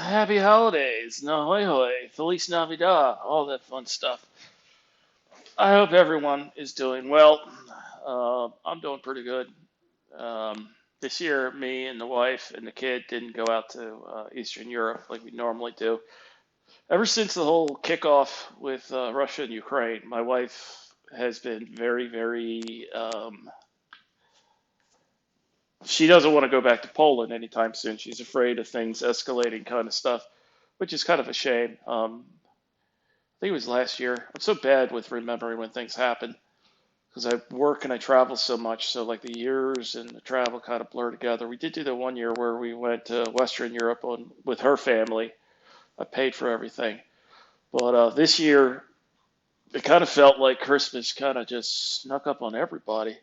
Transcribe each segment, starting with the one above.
Happy holidays, no hoy hoy, Feliz Navidad, all that fun stuff. I hope everyone is doing well. I'm doing pretty good. This year, me and the wife and the kid didn't go out to Eastern Europe like we normally do. Ever since the whole kickoff with Russia and Ukraine, my wife has been very. She doesn't want to go back to Poland anytime soon. She's afraid of things escalating, kind of stuff, which is kind of a shame. I think it was last year. I'm so bad with remembering when things happen because I work and I travel so much. So like the years and the travel kind of blur together. We did do the one year where we went to Western Europe with her family. I paid for everything. But this year, it kind of felt like Christmas kind of just snuck up on everybody.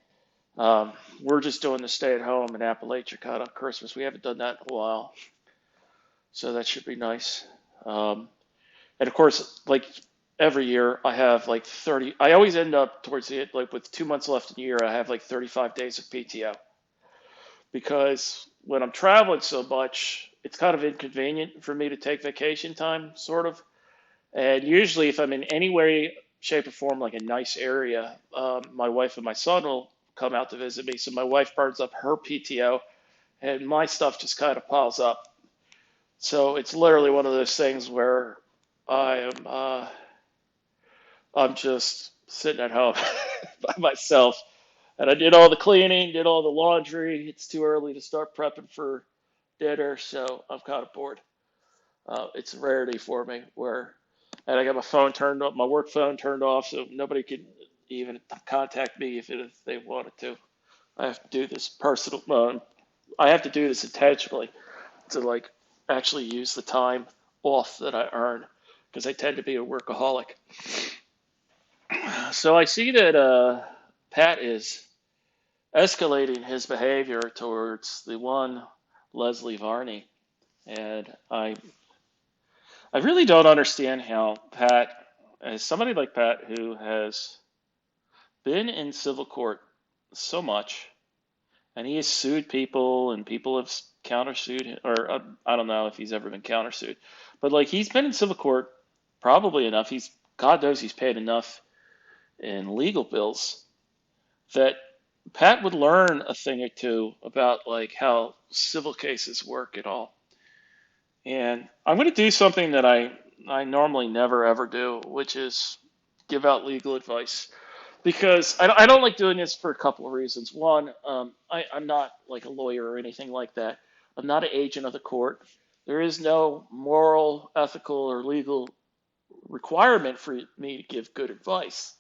We're just doing the stay at home in Appalachia kind of Christmas. We haven't done that in a while. So that should be nice. And of course, like every year, I have like 30. I always end up towards the like with 2 months left in the year. I have like 35 days of PTO because when I'm traveling so much, it's kind of inconvenient for me to take vacation time, sort of. And usually, if I'm in any way, shape, or form, like a nice area, my wife and my son will come out to visit me. So my wife burns up her PTO, and my stuff just kind of piles up. So it's literally one of those things where I am I'm just sitting at home by myself. And I did all the cleaning, did all the laundry. It's too early to start prepping for dinner, so I'm kind of bored. It's a rarity for me and I got my phone turned off, my work phone turned off, so nobody could even contact me if they wanted to. I have to do this personal. I have to do this intentionally to like actually use the time off that I earn because I tend to be a workaholic. So I see that Pat is escalating his behavior towards the one Leslie Varney, and I really don't understand how Pat, as somebody like Pat who has been in civil court so much, and he has sued people, and people have countersued him, or I don't know if he's ever been countersued, but like he's been in civil court probably enough. God knows he's paid enough in legal bills that Pat would learn a thing or two about like how civil cases work and all. And I'm going to do something that I normally never ever do, which is give out legal advice because I don't like doing this for a couple of reasons. One, I'm not like a lawyer or anything like that. I'm not an agent of the court. There is no moral, ethical, or legal requirement for me to give good advice.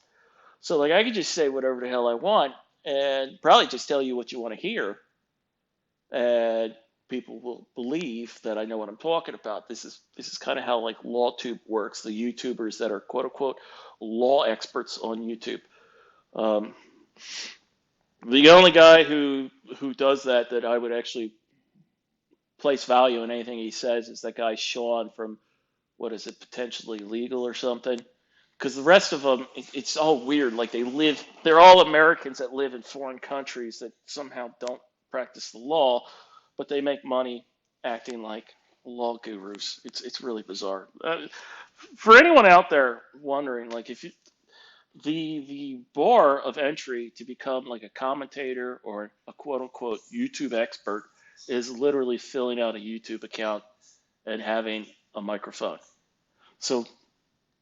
So like I could just say whatever the hell I want and probably just tell you what you want to hear, and people will believe that I know what I'm talking about. This is kind of how like LawTube works. The YouTubers that are quote unquote law experts on YouTube. Um, the only guy who does that I would actually place value in anything he says is that guy Sean from what is it, potentially legal or something. Because the rest of them, it's all weird. Like they're all Americans that live in foreign countries that somehow don't practice the law, but they make money acting like law gurus. It's really bizarre. For anyone out there wondering, like if you, the bar of entry to become like a commentator or a quote unquote YouTube expert is literally filling out a YouTube account and having a microphone. So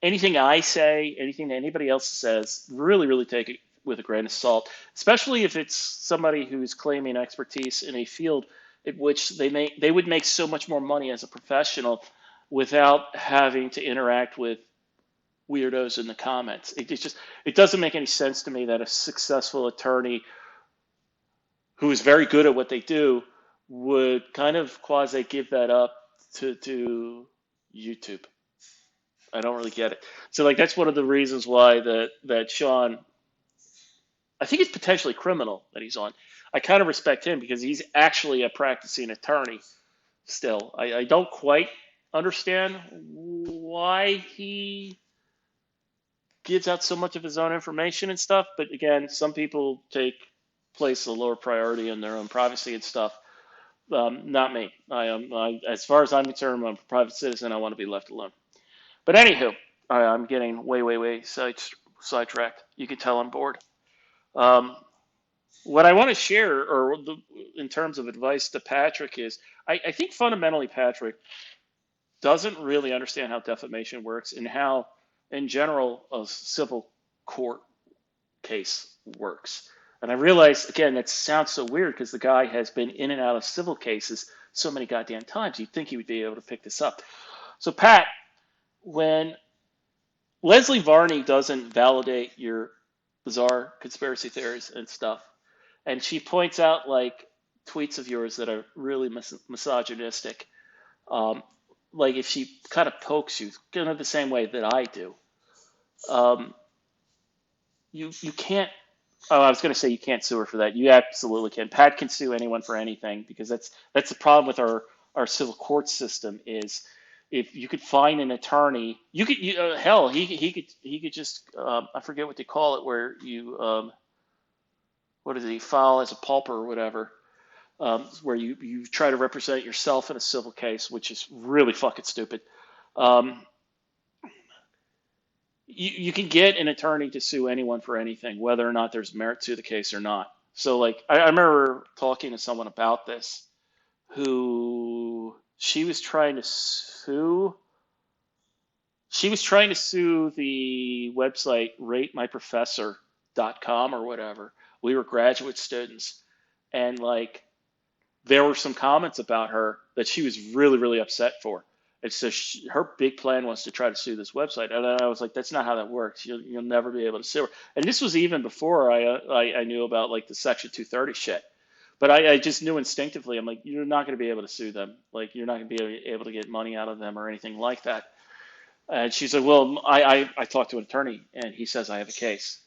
anything I say, anything that anybody else says, really take it with a grain of salt, especially if it's somebody who's claiming expertise in a field in which they would make so much more money as a professional without having to interact with weirdos in the comments. It doesn't make any sense to me that a successful attorney who is very good at what they do would kind of quasi give that up to YouTube. I don't really get it. So like that's one of the reasons why that Sean, I think it's potentially criminal that he's on. I kind of respect him because he's actually a practicing attorney still. I don't quite understand why he gives out so much of his own information and stuff, but again, some people take place a lower priority in their own privacy and stuff. Not me. As far as I'm concerned, I'm a private citizen. I want to be left alone. But anywho, I'm getting way sidetracked. You can tell I'm bored. Um, what I want to share, in terms of advice to Patrick, is I think fundamentally Patrick doesn't really understand how defamation works and how, in general, a civil court case works. And I realize, again, that sounds so weird because the guy has been in and out of civil cases so many goddamn times. You'd think he would be able to pick this up. So, Pat, when Leslie Varney doesn't validate your bizarre conspiracy theories and stuff, and she points out like tweets of yours that are really misogynistic, um, like if she kind of pokes you, kind of the same way that I do, um, you can't. Oh, I was going to say you can't sue her for that. You absolutely can. Pat can sue anyone for anything because that's the problem with our civil court system is if you could find an attorney, hell he could just I forget what they call it where you what is he file as a pauper or whatever, where you try to represent yourself in a civil case, which is really fucking stupid. Um, you can get an attorney to sue anyone for anything, whether or not there's merit to the case or not. So, like, I remember talking to someone about this who she was trying to sue. She was trying to sue the website ratemyprofessor.com or whatever. We were graduate students, and like there were some comments about her that she was really upset for. And so her big plan was to try to sue this website. And I was like, that's not how that works. You'll never be able to sue her. And this was even before I knew about like the Section 230 shit. But I just knew instinctively, I'm like, you're not going to be able to sue them. Like, you're not going to be able to get money out of them or anything like that. And she said, well, I talked to an attorney and he says I have a case.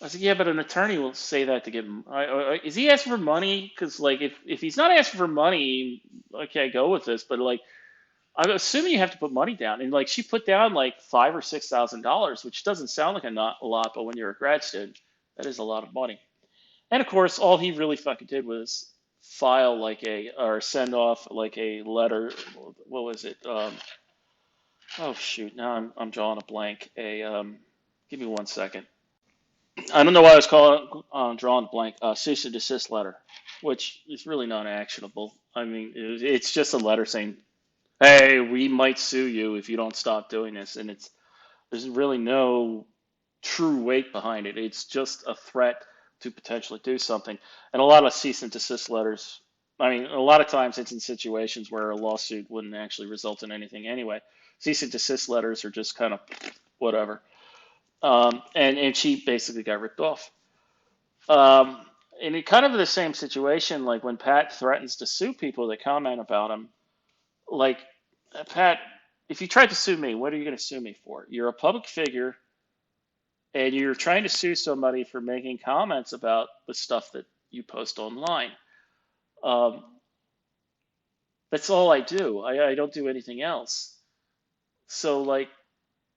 I said, yeah, but an attorney will say that to get. Is he asking for money? Because like, if he's not asking for money, okay, go with this. But like, I'm assuming you have to put money down. And like, she put down like $5,000 or $6,000, which doesn't sound like a lot, but when you're a grad student, that is a lot of money. And of course, all he really fucking did was file like or send off like a letter. What was it? Oh shoot, now I'm drawing a blank. Give me 1 second. I don't know why I was calling drawing a blank. Cease and desist letter, which is really not actionable. I mean, it's just a letter saying, "Hey, we might sue you if you don't stop doing this," and there's really no true weight behind it. It's just a threat to potentially do something. And a lot of cease and desist letters. I mean, a lot of times it's in situations where a lawsuit wouldn't actually result in anything anyway. Cease and desist letters are just kind of whatever. And she basically got ripped off. Um, and it kind of the same situation, like when Pat threatens to sue people that comment about him. Like, Pat, if you tried to sue me, what are you going to sue me for? You're a public figure, and you're trying to sue somebody for making comments about the stuff that you post online. Um, that's all I do. I don't do anything else. So, like,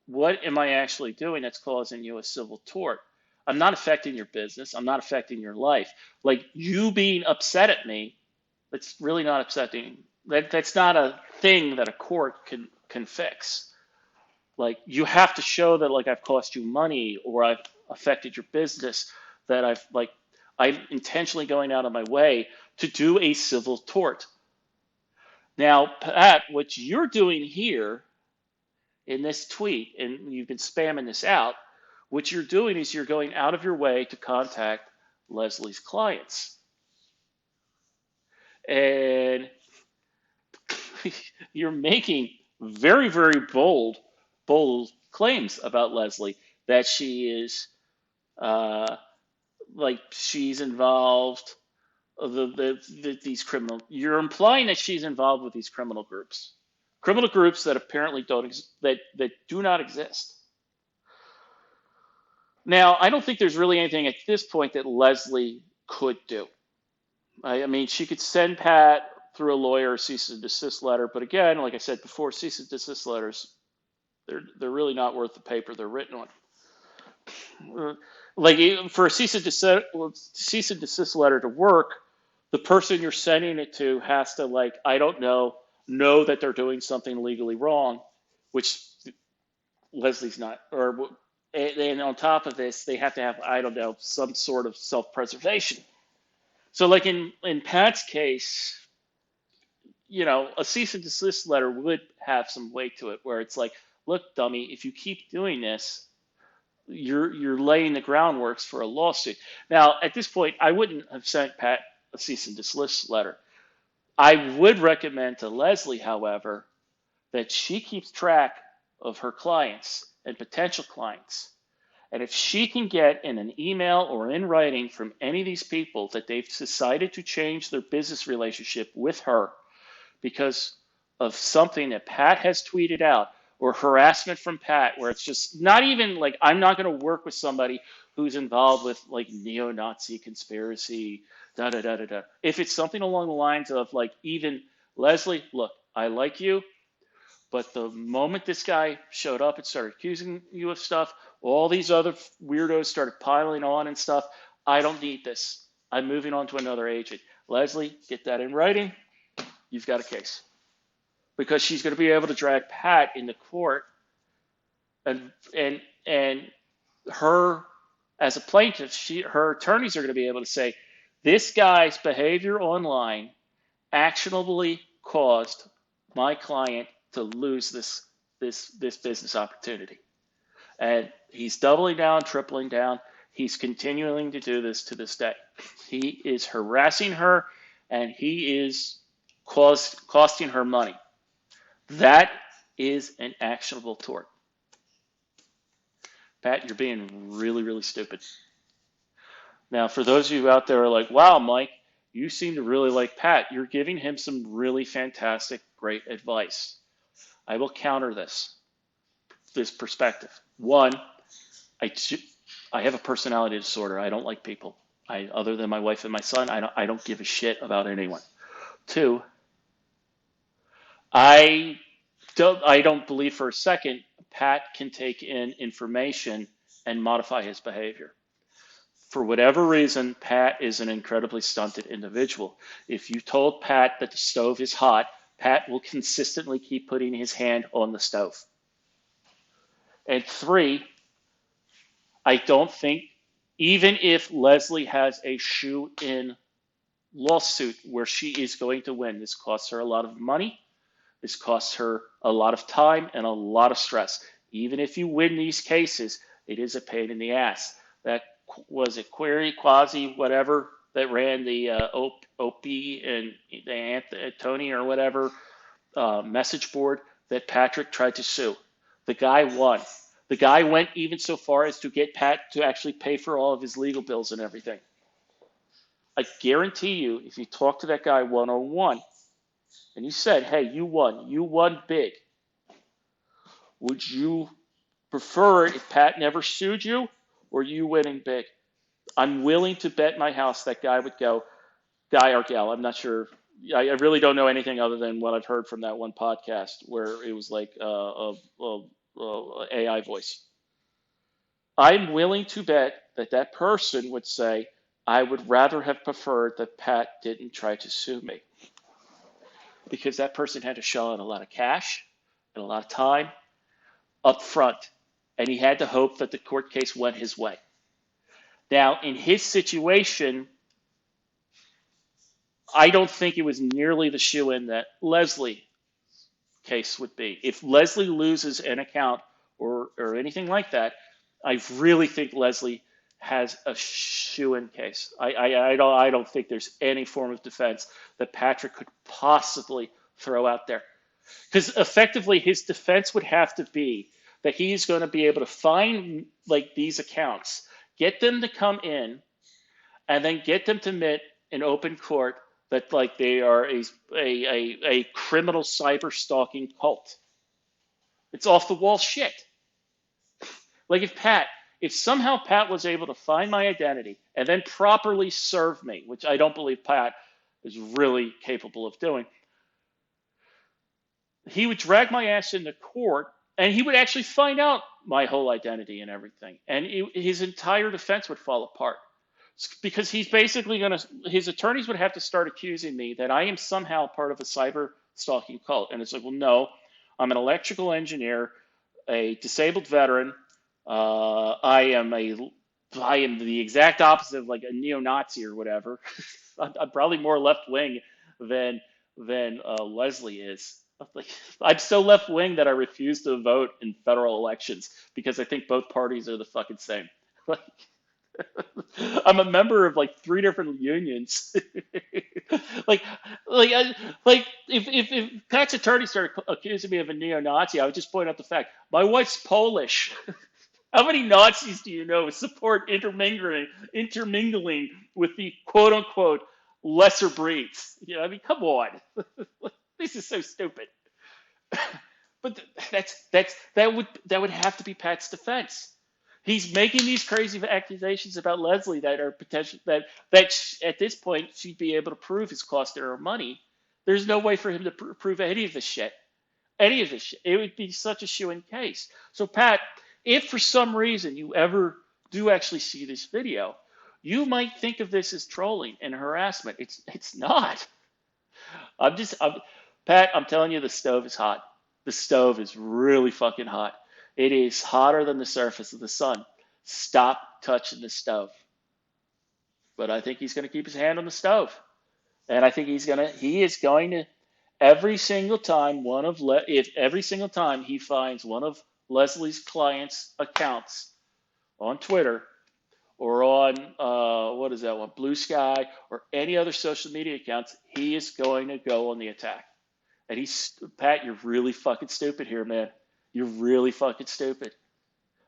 what am I actually doing that's causing you a civil tort? I'm not affecting your business. I'm not affecting your life. Like you being upset at me, that's really not upsetting. That's not a thing that a court can fix. Like you have to show that like I've cost you money or I've affected your business, that I'm intentionally going out of my way to do a civil tort. Now, Pat, what you're doing here in this tweet, and you've been spamming this out, what you're doing is you're going out of your way to contact Leslie's clients. And you're making very bold claims about Leslie that she is like she's involved these criminal. You're implying that she's involved with these criminal groups that apparently that do not exist. Now, I don't think there's really anything at this point that Leslie could do. I mean, she could send Pat through a lawyer a cease and desist letter, but again, like I said before, cease and desist letters, they're really not worth the paper they're written on. Like for a cease and desist letter to work, the person you're sending it to has to, like, I don't know that they're doing something legally wrong, which Leslie's not. Or and on top of this, they have to have, I don't know, some sort of self-preservation. So like in Pat's case, a cease and desist letter would have some weight to it, where it's like, look, dummy, if you keep doing this, you're laying the groundworks for a lawsuit. Now, at this point, I wouldn't have sent Pat a cease and desist letter. I would recommend to Leslie, however, that she keeps track of her clients and potential clients. And if she can get in an email or in writing from any of these people that they've decided to change their business relationship with her because of something that Pat has tweeted out, or harassment from Pat, where it's just not even like, I'm not going to work with somebody who's involved with like neo-Nazi conspiracy, da da da da da. If it's something along the lines of like, even Leslie, look, I like you, but the moment this guy showed up and started accusing you of stuff, all these other weirdos started piling on and stuff. I don't need this. I'm moving on to another agent. Leslie, get that in writing. You've got a case. Because she's going to be able to drag Pat into court, and her, as a plaintiff, her attorneys are going to be able to say, this guy's behavior online actionably caused my client to lose this business opportunity. And he's doubling down, tripling down. He's continuing to do this to this day. He is harassing her, and he is costing her money. That is an actionable tort. Pat, you're being really, really stupid. Now, for those of you out there who are like, wow, Mike, you seem to really like Pat. You're giving him some really fantastic, great advice. I will counter this perspective. One, I have a personality disorder. I don't like people. Other than my wife and my son, I don't give a shit about anyone. Two, I don't believe for a second Pat can take in information and modify his behavior. For whatever reason, Pat is an incredibly stunted individual. If you told Pat that the stove is hot, Pat will consistently keep putting his hand on the stove. And three, I don't think, even if Leslie has a shoe-in lawsuit where she is going to win, this costs her a lot of money, this costs her a lot of time and a lot of stress. Even if you win these cases, it is a pain in the ass. That was it, Quasi, whatever, that ran the Opie and the Tony or whatever message board that Patrick tried to sue. The guy won. The guy went even so far as to get Pat to actually pay for all of his legal bills and everything. I guarantee you, if you talk to that guy one-on-one, and you said, hey, you won big, would you prefer it if Pat never sued you or you winning big? I'm willing to bet my house that guy would go, guy or gal, I'm not sure. I really don't know anything other than what I've heard from that one podcast where it was like AI voice. I'm willing to bet that person would say, I would rather have preferred that Pat didn't try to sue me. Because that person had to shell out a lot of cash and a lot of time up front. And he had to hope that the court case went his way. Now, in his situation, I don't think it was nearly the shoe-in that Leslie case would be. If Leslie loses an account or anything like that, I really think Leslie has a shoe-in case. I don't think there's any form of defense that Patrick could possibly throw out there. Because effectively his defense would have to be that he's going to be able to find like these accounts, get them to come in, and then get them to admit in open court that like they are a criminal cyber stalking cult. It's off the wall shit. Like if somehow Pat was able to find my identity and then properly serve me, which I don't believe Pat is really capable of doing, he would drag my ass into court and he would actually find out my whole identity and everything. And his entire defense would fall apart. because he's basically going to, his attorneys would have to start accusing me that I am somehow part of a cyber stalking cult. And it's like, well, no, I'm an electrical engineer, a disabled veteran. I am the exact opposite of like a neo-Nazi or whatever. I'm probably more left wing than Leslie is. Like, I'm so left wing that I refuse to vote in federal elections because I think both parties are the fucking same. Like, I'm a member of like three different unions. like, like if Pat's attorney started accusing me of a neo-Nazi, I would just point out the fact my wife's Polish. How many Nazis do you know support intermingling with the quote unquote lesser breeds? You know, I mean, come on, this is so stupid. But that would have to be Pat's defense. He's making these crazy accusations about Leslie that are potential that at this point she'd be able to prove has cost her money. There's no way for him to prove any of this shit. Any of this shit. It would be such a shoo-in case. So Pat, if for some reason you ever do actually see this video, you might think of this as trolling and harassment. It's not. Pat, I'm telling you, the stove is hot. The stove is really fucking hot. It is hotter than the surface of the sun. Stop touching the stove. But I think he's going to keep his hand on the stove. And I think he is going to, every single time if every single time he finds one of Leslie's clients' accounts on Twitter or on, what is that one, Blue Sky or any other social media accounts, he is going to go on the attack. And Pat, you're really fucking stupid here, man. You're really fucking stupid.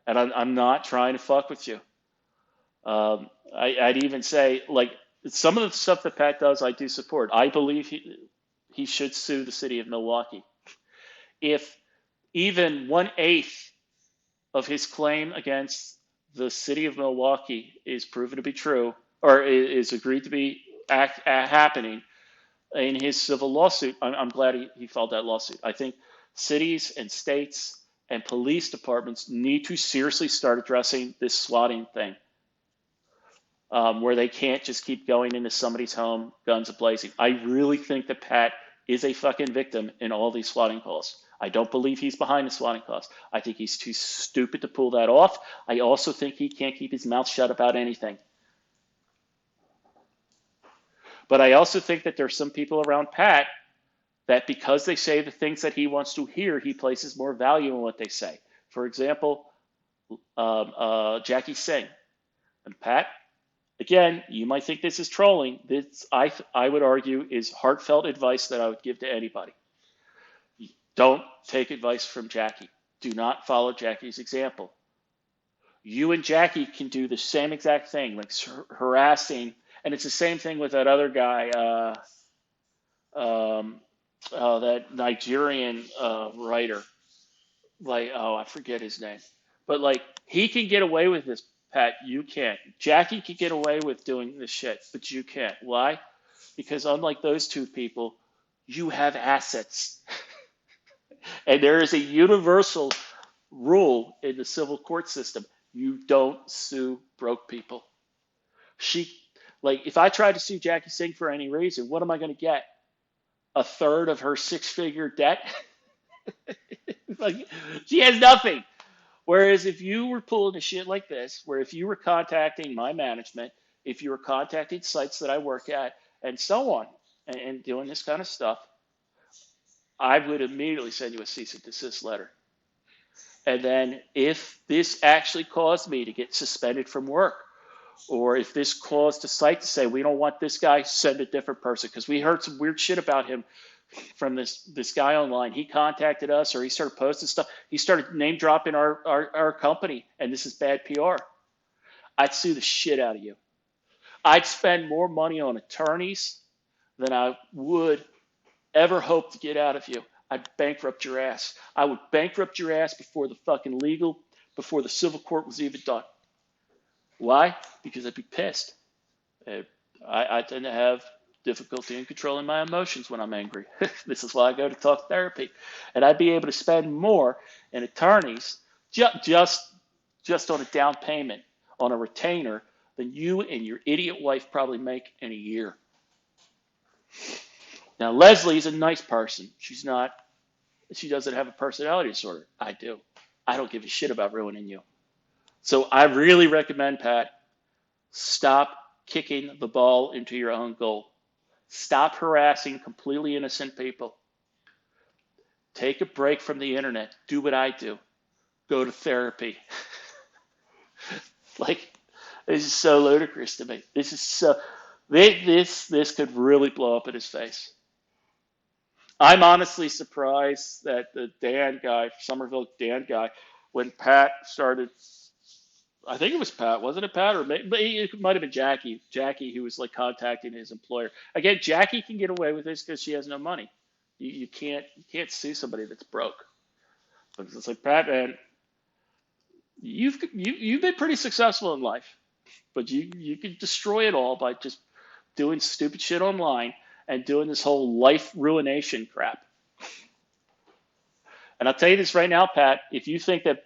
And I'm not trying to fuck with you. I'd even say, like, some of the stuff that Pat does, I do support. I believe he should sue the city of Milwaukee. If even 1/8 of his claim against the city of Milwaukee is proven to be true, or is agreed to be happening in his civil lawsuit, I'm glad he filed that lawsuit. I think cities and states and police departments need to seriously start addressing this swatting thing, where they can't just keep going into somebody's home, guns a-blazing. I really think that Pat is a fucking victim in all these swatting calls. I don't believe he's behind the swatting calls. I think he's too stupid to pull that off. I also think he can't keep his mouth shut about anything. But I also think that there's some people around Pat that because they say the things that he wants to hear, he places more value in what they say. For example, Jackie Singh. And Pat, again, you might think this is trolling. This, I would argue, is heartfelt advice that I would give to anybody. Don't take advice from Jackie. Do not follow Jackie's example. You and Jackie can do the same exact thing, like harassing, and it's the same thing with that other guy, that Nigerian writer. Like, oh, I forget his name. But like, he can get away with this, Pat. You can't. Jackie can get away with doing this shit, but you can't. Why? Because unlike those two people, you have assets. And there is a universal rule in the civil court system. You don't sue broke people. If I tried to sue Jackie Singh for any reason, what am I going to get? A third of her six-figure debt? Like, she has nothing. Whereas if you were pulling a shit like this, where if you were contacting my management, if you were contacting sites that I work at, and so on, and doing this kind of stuff, I would immediately send you a cease and desist letter. And then if this actually caused me to get suspended from work, or if this caused a site to say, we don't want this guy, send a different person, because we heard some weird shit about him from this guy online. He contacted us, or he started posting stuff. He started name dropping our company, and this is bad PR. I'd sue the shit out of you. I'd spend more money on attorneys than I would ever hope to get out of you. I'd bankrupt your ass. I would bankrupt your ass before the civil court was even done. Why? Because I'd be pissed. I tend to have difficulty in controlling my emotions when I'm angry. This is why I go to talk therapy. And I'd be able to spend more in attorneys just on a down payment, on a retainer, than you and your idiot wife probably make in a year. Now, Leslie's a nice person. She doesn't have a personality disorder. I do. I don't give a shit about ruining you. So I really recommend, Pat, stop kicking the ball into your own goal. Stop harassing completely innocent people. Take a break from the internet. Do what I do. Go to therapy. Like, this is so ludicrous to me. This could really blow up in his face. I'm honestly surprised that the Dan guy, Somerville Dan guy, when Pat started, I think it was Pat, wasn't it Pat? Or maybe it might have been Jackie. Jackie, who was like contacting his employer. Again, Jackie can get away with this because she has no money. You can't sue somebody that's broke. But it's like, Pat, man, you've been pretty successful in life, but you could destroy it all by just doing stupid shit online and doing this whole life ruination crap. And I'll tell you this right now, Pat, if you think that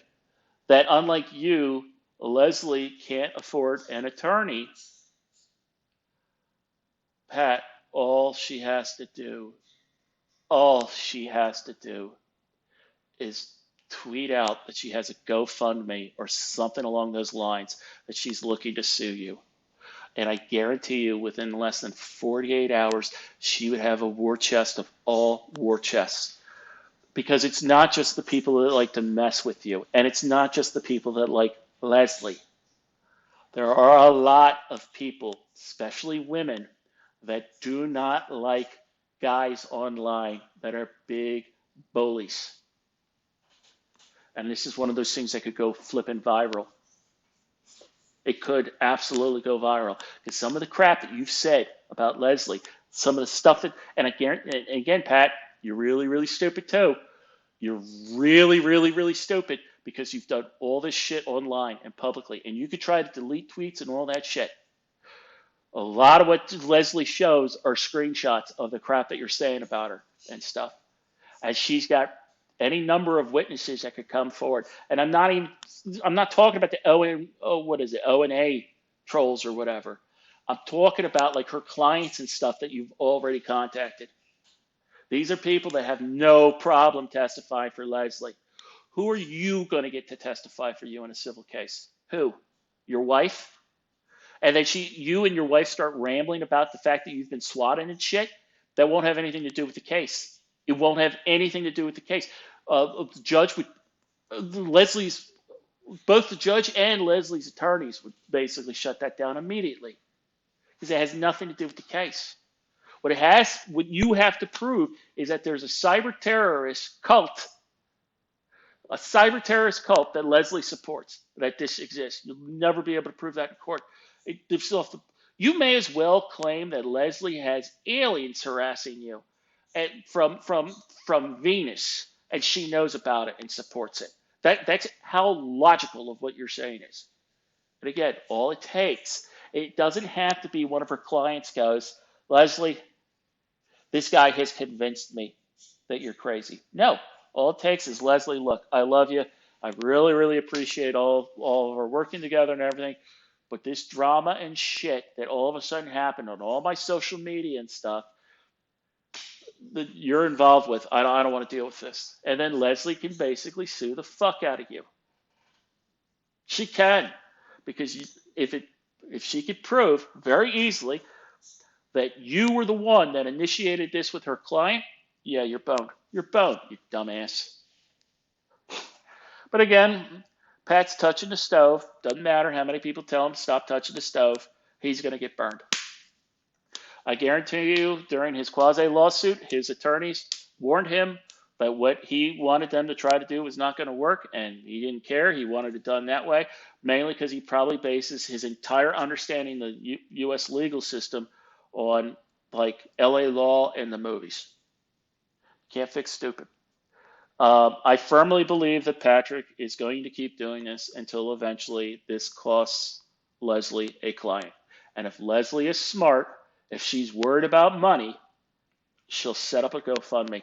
unlike you, Leslie can't afford an attorney, Pat, all she has to do is tweet out that she has a GoFundMe or something along those lines that she's looking to sue you. And I guarantee you, within less than 48 hours, she would have a war chest of all war chests. Because it's not just the people that like to mess with you, and it's not just the people that like Leslie. There are a lot of people, especially women, that do not like guys online that are big bullies. And this is one of those things that could go flipping viral. It could absolutely go viral. Because some of the crap that you've said about Leslie, some of the stuff that, and again, Pat, you're really, really stupid too. You're really, really, really stupid because you've done all this shit online and publicly. And you could try to delete tweets and all that shit. A lot of what Leslie shows are screenshots of the crap that you're saying about her and stuff. And she's got any number of witnesses that could come forward. And I'm not talking about the O and A trolls or whatever. I'm talking about like her clients and stuff that you've already contacted. These are people that have no problem testifying for Leslie. Who are you going to get to testify for you in a civil case? Who? Your wife? And then you and your wife start rambling about the fact that you've been swatted and shit. That won't have anything to do with the case. It won't have anything to do with the case. The judge would, both the judge and Leslie's attorneys would basically shut that down immediately because it has nothing to do with the case. What you have to prove is that there's a cyber terrorist cult that Leslie supports, that this exists. You'll never be able to prove that in court. You may as well claim that Leslie has aliens harassing you from Venus, and she knows about it and supports it. That's how logical of what you're saying is. But again, all it takes, it doesn't have to be one of her clients goes, Leslie, this guy has convinced me that you're crazy. No, all it takes is, Leslie, look, I love you. I really, really appreciate all of our working together and everything. But this drama and shit that all of a sudden happened on all my social media and stuff that you're involved with, I don't want to deal with this. And then Leslie can basically sue the fuck out of you. She can, because if she could prove very easily that you were the one that initiated this with her client, yeah, you're boned. You're boned, you dumbass. But again, Pat's touching the stove. Doesn't matter how many people tell him stop touching the stove. He's going to get burned. I guarantee you, during his quasi-lawsuit, his attorneys warned him that what he wanted them to try to do was not going to work, and he didn't care. He wanted it done that way, mainly because he probably bases his entire understanding of the U.S. legal system on like L.A. law and the movies. Can't fix stupid. I firmly believe that Patrick is going to keep doing this until eventually this costs Leslie a client. And if Leslie is smart, if she's worried about money, she'll set up a GoFundMe.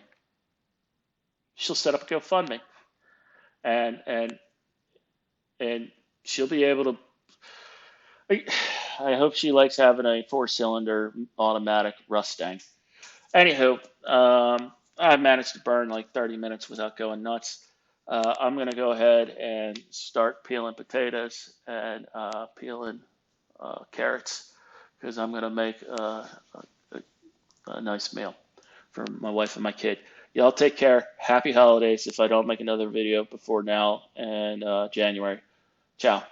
And she'll be able to. I hope she likes having a four-cylinder automatic Mustang. Anywho, I've managed to burn like 30 minutes without going nuts. I'm going to go ahead and start peeling potatoes and peeling carrots because I'm going to make a, a nice meal for my wife and my kid. Y'all take care. Happy holidays if I don't make another video before now and January. Ciao.